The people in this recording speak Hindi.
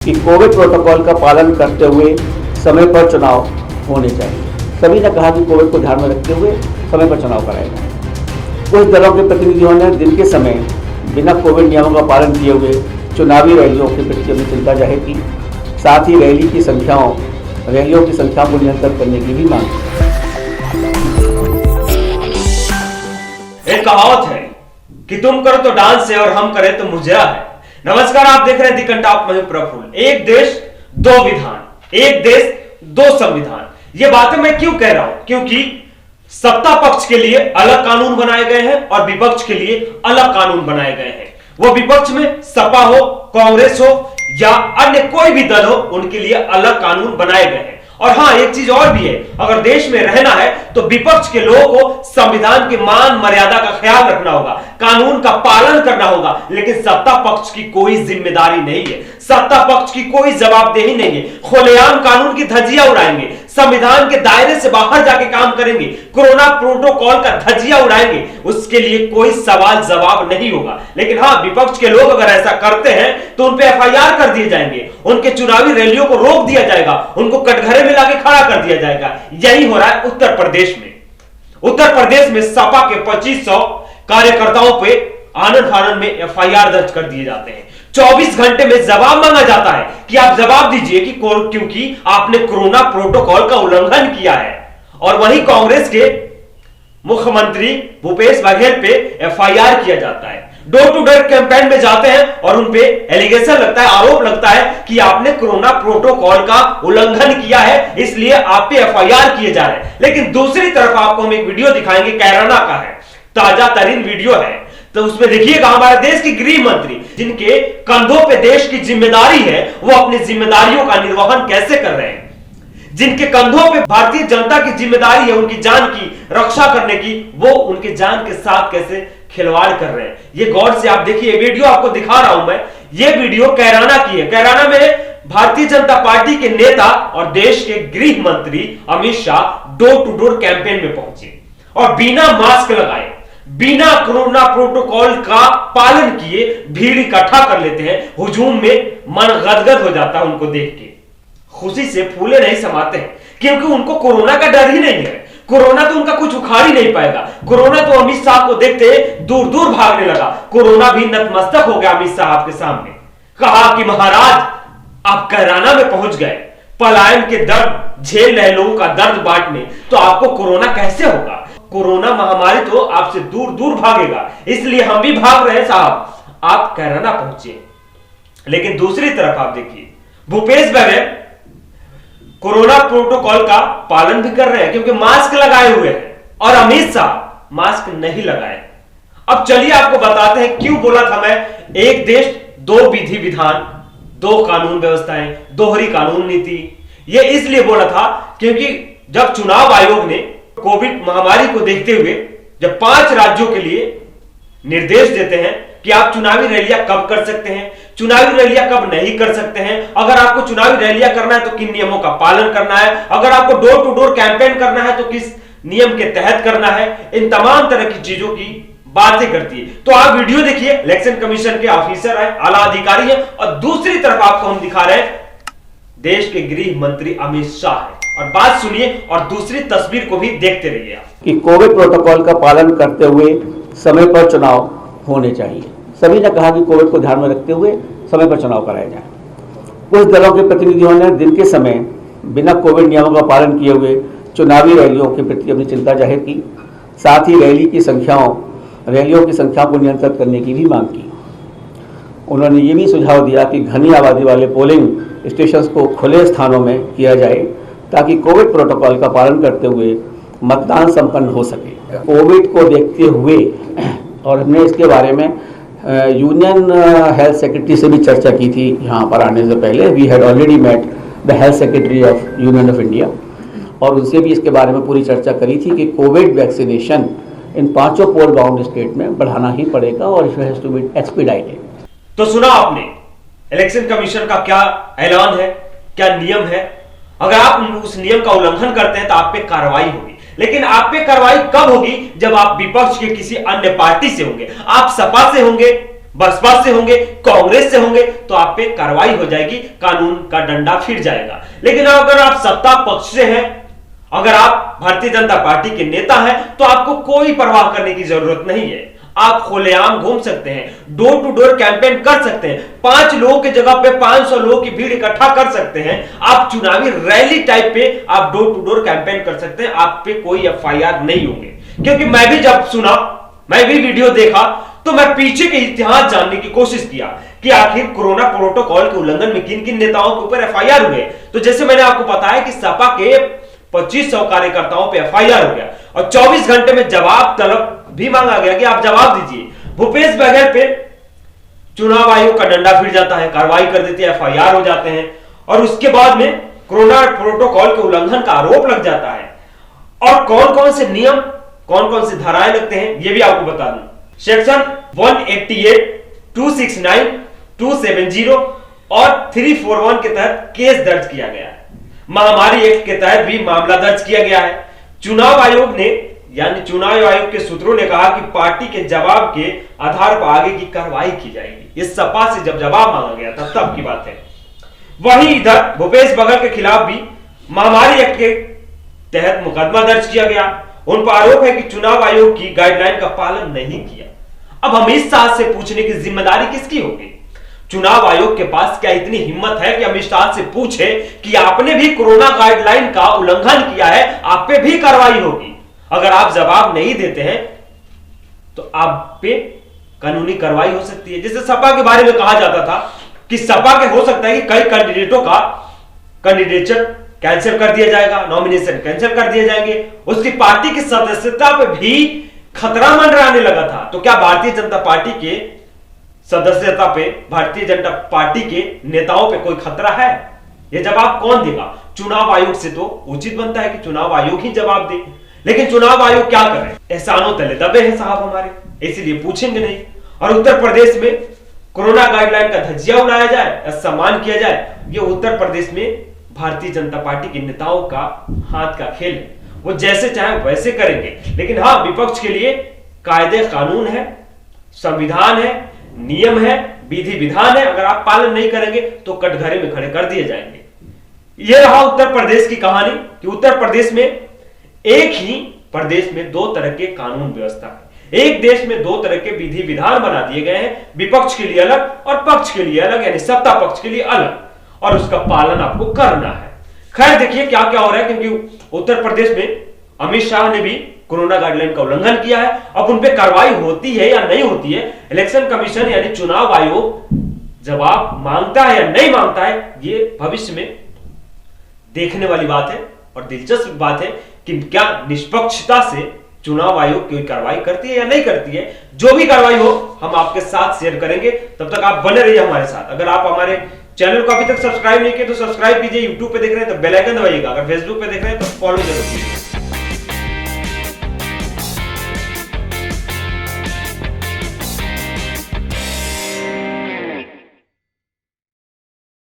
कि कोविड प्रोटोकॉल का पालन करते हुए समय पर चुनाव होने चाहिए। सभी ने कहा कि कोविड को ध्यान में रखते हुए समय पर चुनाव कराया जाए। कुछ दलों के प्रतिनिधियों ने दिन के समय बिना कोविड नियमों का पालन किए हुए चुनावी रैलियों के प्रति अपनी चिंता जाहिर की। साथ ही रैलियों की संख्या को नियंत्रित करने की भी मांग की। एक कहावत है कि तुम करो तो डांस है और हम करें तो मुजरा है। नमस्कार, आप देख रहे हैं दी कंटाप में प्रफुल्ल। एक देश दो विधान, एक देश दो संविधान। ये बातें मैं क्यों कह रहा हूं? क्योंकि सत्ता पक्ष के लिए अलग कानून बनाए गए हैं और विपक्ष के लिए अलग कानून बनाए गए हैं। वो विपक्ष में सपा हो, कांग्रेस हो या अन्य कोई भी दल हो, उनके लिए अलग कानून बनाए गए हैं। और हां, एक चीज और भी है, अगर देश में रहना है तो विपक्ष के लोगों को संविधान के मान मर्यादा का ख्याल रखना होगा, कानून का पालन करना होगा। लेकिन सत्ता पक्ष की कोई जिम्मेदारी नहीं है, सत्ता पक्ष की कोई जवाबदेही नहीं है। खुलेआम कानून की धज्जियां उड़ाएंगे, संविधान के दायरे से बाहर जाके काम करेंगे, कोरोना प्रोटोकॉल का धज्जिया उड़ाएंगे, उसके लिए कोई सवाल जवाब नहीं होगा। लेकिन हां, विपक्ष के लोग अगर ऐसा करते हैं तो उन पे एफआईआर कर दिए जाएंगे, उनके चुनावी रैलियों को रोक दिया जाएगा, उनको कटघरे में लाके खड़ा कर दिया जाएगा। यही हो रहा है उत्तर प्रदेश में। उत्तर प्रदेश में सपा के 2500 कार्यकर्ताओं पे आनन फानन में एफआईआर दर्ज कर दिए जाते हैं। 24 घंटे में जवाब मांगा जाता है कि आप जवाब दीजिए कि क्योंकि आपने कोरोना प्रोटोकॉल का उल्लंघन किया है। और वहीं कांग्रेस के मुख्यमंत्री भूपेश बघेल पे एफआईआर किया जाता है। डोर टू डोर कैंपेन में जाते हैं और उन पे एलिगेशन लगता है, आरोप लगता है कि आपने कोरोना प्रोटोकॉल का उल्लंघन किया है, इसलिए आप पे एफआईआर किए जा रहे हैं। लेकिन दूसरी तरफ आपको हम एक वीडियो दिखाएंगे, कैराना का है, ताजा तरीन वीडियो है। तो उसमें देखिएगा हमारे देश के गृह मंत्री, जिनके कंधों पे देश की जिम्मेदारी है, वो अपनी जिम्मेदारियों का निर्वहन कैसे कर रहे हैं। जिनके कंधों पे भारतीय जनता की जिम्मेदारी है उनकी जान की रक्षा करने की, वो उनके जान के साथ कैसे खिलवाड़ कर रहे हैं। ये गौर से आप देखिए, वीडियो आपको दिखा रहा हूं मैं। ये वीडियो कैराना की है। कैराना में भारतीय जनता पार्टी के नेता और देश के गृह मंत्री Amit Shah door to door campaign में पहुंचे और बिना मास्क लगाए, बिना कोरोना प्रोटोकॉल का पालन किए भीड़ इकट्ठा कर लेते हैं। हुजूम में मन गदगद हो जाता है उनको देख के, खुशी से फूले नहीं समाते हैं, क्योंकि उनको कोरोना का डर ही नहीं है। कोरोना तो उनका कुछ उखाड़ ही नहीं पाएगा। कोरोना तो अमित शाह को देखते दूर दूर भागने लगा। कोरोना भी नतमस्तक हो गया अमित शाह के सामने। कहा कि महाराज, आप कैराना में पहुंच गए, पलायन के दर्द झेल रहे लोगों का दर्द बांटने, तो आपको कोरोना कैसे होगा? कोरोना महामारी तो आपसे दूर दूर भागेगा, इसलिए हम भी भाग रहे हैं साहब। आप कैराना पहुंचे। लेकिन दूसरी तरफ आप देखिए, भूपेश बघेल कोरोना प्रोटोकॉल का पालन भी कर रहे हैं क्योंकि मास्क लगाए हुए हैं, और अमित शाह मास्क नहीं लगाए। अब चलिए आपको बताते हैं क्यों बोला था मैं, एक देश दो विधि विधान, दो कानून व्यवस्थाएं, दोहरी कानून नीति। यह इसलिए बोला था क्योंकि जब चुनाव आयोग ने कोविड महामारी को देखते हुए जब 5 राज्यों के लिए निर्देश देते हैं कि आप चुनावी रैलियां कब कर सकते हैं, चुनावी रैलियां कब नहीं कर सकते हैं, अगर आपको चुनावी रैलियां करना है तो किन नियमों का पालन करना है, अगर आपको डोर टू डोर कैंपेन करना है तो किस नियम के तहत करना है, इन तमाम तरह की चीजों की बातें करती है। तो आप वीडियो देखिए, इलेक्शन कमीशन के ऑफिसर है, आला अधिकारी है, और दूसरी तरफ आपको हम दिखा रहे हैं देश के गृह मंत्री अमित शाह है। और बात सुनिए और दूसरी तस्वीर को भी देखते रहिए आप। कि कोविड प्रोटोकॉल का पालन करते हुए समय पर चुनाव होने चाहिए। सभी ने कहा कि कोविड को ध्यान में रखते हुए समय पर चुनाव कराया जाए। कुछ दलों के प्रतिनिधियों ने दिन के समय बिना कोविड नियमों का पालन किए हुए चुनावी रैलियों के प्रति अपनी चिंता जाहिर की। साथ ही रैलियों की संख्या को नियंत्रित करने की भी मांग की। उन्होंने ये भी सुझाव दिया कि घनी आबादी वाले पोलिंग स्टेशंस को खुले स्थानों में किया जाए ताकि कोविड प्रोटोकॉल का पालन करते हुए मतदान संपन्न हो सके। कोविड को देखते हुए, और हमने इसके बारे में यूनियन हेल्थ सेक्रेटरी से भी चर्चा की थी यहाँ पर आने से पहले। We had already met the health secretary of union of India, और उनसे भी इसके बारे में पूरी चर्चा करी थी कि covid vaccination in 5 poll bound state में बढ़ाना ही पड़ेगा और it has to be expedited. तो सुना आपने इलेक्शन कमीशन का क्या ऐलान है, क्या नियम है। अगर आप उस नियम का उल्लंघन करते हैं तो आप पे कार्रवाई होगी। लेकिन आप पे कार्रवाई कब होगी? जब आप विपक्ष के किसी अन्य पार्टी से होंगे, आप सपा से होंगे, बसपा से होंगे, कांग्रेस से होंगे, तो आप पे कार्रवाई हो जाएगी, कानून का डंडा फिर जाएगा। लेकिन अगर आप सत्ता पक्ष से हैं, अगर आप भारतीय जनता पार्टी के नेता हैं, तो आपको कोई परवाह करने की जरूरत नहीं है। आप खुलेआम घूम सकते हैं, डोर टू डोर कैंपेन कर सकते हैं, 5 लोगों की जगह पे 500 लोगों की भीड़ इकट्ठा कर सकते हैं। आप चुनावी रैली टाइप पे आप डोर टू डोर कैंपेन कर सकते हैं। आप पे कोई एफआईआर नहीं होंगे, क्योंकि मैं भी जब सुना, मैं भी वीडियो देखा, तो मैं पीछे के इतिहास जानने की कोशिश किया कि आखिर कोरोना प्रोटोकॉल के उल्लंघन में किन किन नेताओं के ऊपर एफआईआर हुए। तो जैसे मैंने आपको बताया कि सपा के 2500 कार्यकर्ताओं पे एफआईआर हो गया और 24 घंटे में जवाब तलब भी मांगा गया कि आप जवाब दीजिए। भूपेश बघेल पे चुनाव आयोग का डंडा फिर जाता है, कार्रवाई कर देती है, एफआईआर हो जाते हैं और उसके बाद में कोरोना प्रोटोकॉल के उल्लंघन का आरोप लग जाता है। और कौन कौन से नियम, कौन कौन से धाराएं लगते हैं, यह भी आपको बता दूं। सेक्शन 188, 269, 270 और 341 के तहत केस दर्ज किया गया है। महामारी एक्ट के तहत भी मामला दर्ज किया गया है। चुनाव आयोग ने, यानी चुनाव आयोग के सूत्रों ने कहा कि पार्टी के जवाब के आधार पर आगे की कार्रवाई की जाएगी। इस सपा से जब जवाब मांगा गया था तब की बात है। वहीं इधर भूपेश बघेल के खिलाफ भी महामारी एक्ट के तहत मुकदमा दर्ज किया गया। उन पर आरोप है कि चुनाव आयोग की गाइडलाइन का पालन नहीं किया। अब अमित शाह से पूछने की जिम्मेदारी किसकी होगी? चुनाव आयोग के पास क्या इतनी हिम्मत है कि अमित शाह से पूछे कि आपने भी कोरोना गाइडलाइन का उल्लंघन किया है, आप पे भी कार्रवाई होगी? अगर आप जवाब नहीं देते हैं तो आप पे कानूनी कार्रवाई हो सकती है। जैसे सपा के बारे में कहा जाता था कि सपा के हो सकता है कि कई कैंडिडेटों का कैंडिडेचर कैंसिल कर दिया जाएगा, नॉमिनेशन कैंसिल कर दिए जाएंगे, उसकी पार्टी की सदस्यता पे भी खतरा मंडराने लगा था। तो क्या भारतीय जनता पार्टी के सदस्यता पे, भारतीय जनता पार्टी के नेताओं पे कोई खतरा है? यह जवाब कौन देगा? चुनाव आयोग से तो उचित बनता है कि चुनाव आयोग ही जवाब दे। लेकिन चुनाव आयोग क्या करे? एहसानों तले दबे हैं साहब हमारे, इसलिए पूछेंगे नहीं। और उत्तर प्रदेश में कोरोना गाइडलाइन का धज्जिया उड़ाया जाए, सम्मान किया जाए, यह उत्तर प्रदेश में भारतीय जनता पार्टी के नेताओं का हाथ का खेल है। वो जैसे चाहे वैसे करेंगे। लेकिन हाँ, विपक्ष के लिए कायदे कानून है, संविधान है, नियम है, विधि विधान है। अगर आप पालन नहीं करेंगे तो कटघरे में खड़े कर दिए जाएंगे। यह रहा उत्तर प्रदेश की कहानी कि उत्तर प्रदेश में एक ही प्रदेश में 2 तरह के कानून व्यवस्था है। एक देश में 2 तरह के विधि विधान बना दिए गए हैं, विपक्ष के लिए अलग और पक्ष के लिए अलग, यानी सत्ता पक्ष के लिए अलग, और उसका पालन आपको करना है। खैर देखिए क्या क्या हो रहा है, क्योंकि उत्तर प्रदेश में अमित शाह ने भी कोरोना गाइडलाइन का उल्लंघन किया है। अब उन पे कार्रवाई होती है या नहीं होती है, इलेक्शन कमीशन यानी चुनाव आयोग जवाब मांगता है या नहीं मांगता है, ये भविष्य में देखने वाली बात है। और दिलचस्प बात है कि क्या निष्पक्षता से चुनाव आयोग कोई कार्रवाई करती है या नहीं करती है। जो भी कार्रवाई हो हम आपके साथ शेयर करेंगे। तब तक आप बने रहिए हमारे साथ। अगर आप हमारे चैनल को अभी तक सब्सक्राइब नहीं किए तो सब्सक्राइब कीजिए। यूट्यूब पे देख रहे हैं तो बेल आइकन दबाइएगा, अगर फेसबुक पे देख रहे हैं तो फॉलो जरूर कीजिए।